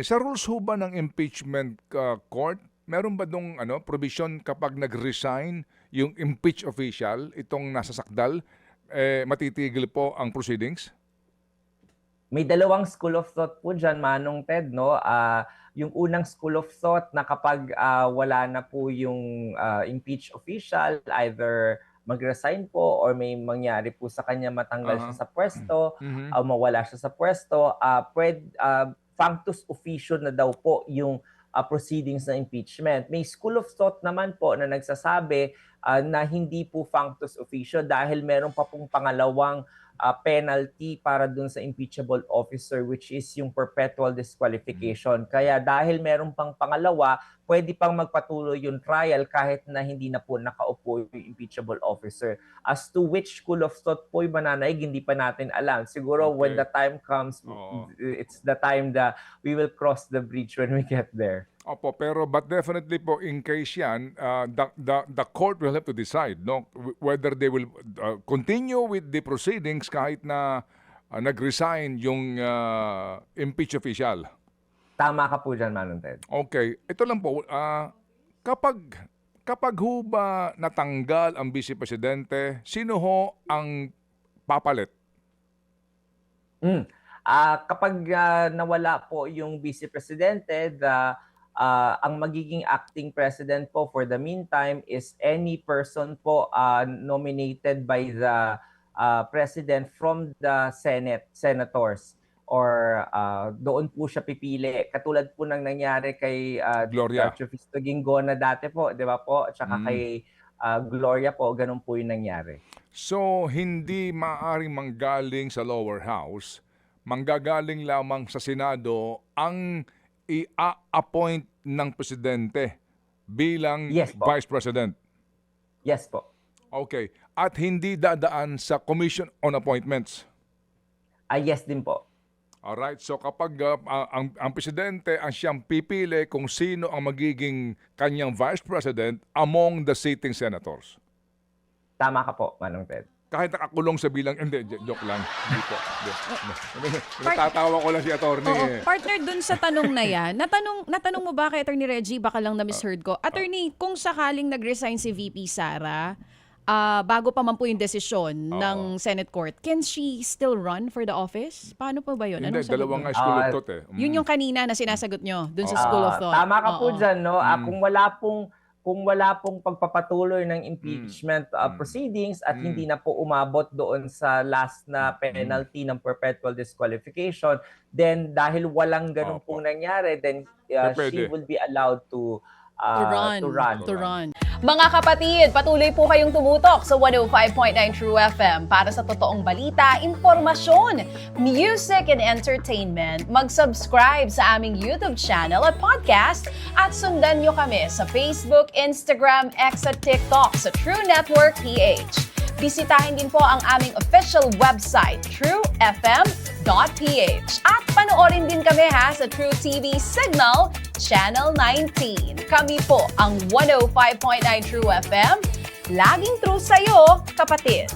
Sa rules ho ba ng impeachment court, meron ba dong provision kapag nag-resign yung impeach official, itong nasa sakdal, matitigil po ang proceedings? May dalawang school of thought po dyan, Manong Ted, no? Yung unang school of thought na kapag wala na po yung impeach official, either mag-resign po or may mangyari po sa kanya matanggal siya sa pwesto, mawala siya sa pwesto, functus officio na daw po yung proceedings na impeachment. May school of thought naman po na nagsasabi na hindi po functus officio dahil meron pa pong pangalawang penalty para dun sa impeachable officer, which is yung perpetual disqualification. Kaya dahil meron pang pangalawa, pwede pang magpatuloy yung trial kahit na hindi na po nakaupo yung impeachable officer. As to which school of thought po yung mananaig, hindi pa natin alam. Siguro when the time comes, it's the time that we will cross the bridge when we get there. Opo, pero but definitely po in case yan, the court will have to decide whether they will continue with the proceedings kahit na nag-resign yung impeach official. Tama ka po dyan, Manong Ted. Okay, ito lang po, kapag ho ba natanggal ang vice presidente, sino ho ang papalit? Kapag nawala po yung vice presidente, ang magiging acting president po for the meantime is any person po nominated by the president from the senators, or doon po siya pipili. Katulad po ng nangyari kay Gloria Fisto Ginggona dati po, di ba po? At saka kay Gloria po, ganun po yung nangyari. So, hindi maaaring manggaling sa lower house, manggagaling lamang sa Senado ang i-appoint ng presidente bilang vice president. Yes po. Okay. At hindi dadaan sa Commission on Appointments. Yes din po. Alright. So kapag ang presidente ang siyang pipili kung sino ang magiging kanyang vice president among the sitting senators. Tama ka po, Manong Ted. Kahit nakakulong sa bilang, hindi, joke lang. Hindi po. Natatawa ko lang si attorney. Oo, partner, dun sa tanong na yan, natanong mo ba kay Attorney Reggie, baka lang na-misheard ko. Attorney, kung sakaling nag-resign si VP Sara, bago pa man po yung desisyon ng Senate Court, can she still run for the office? Paano po ba yun? Hindi, dalawang nga school of thought eh. Yun yung kanina na sinasagot nyo dun sa school of thought. Tama ka po dyan, no? Kung wala pong pagpapatuloy ng impeachment proceedings at hindi na po umabot doon sa last na penalty ng perpetual disqualification, then dahil walang ganun pong nangyari, then she will be allowed to run. Mga kapatid, patuloy po kayong tumutok sa 105.9 True FM para sa totoong balita, impormasyon, music, and entertainment. Mag-subscribe sa aming YouTube channel at podcast at sundan nyo kami sa Facebook, Instagram, X at TikTok sa True Network PH. Bisitahin din po ang aming official website, truefm.ph. At panoorin din kami sa True TV Signal, Channel 19. Kami po ang 105.9 True FM. Laging true sa'yo, kapatid.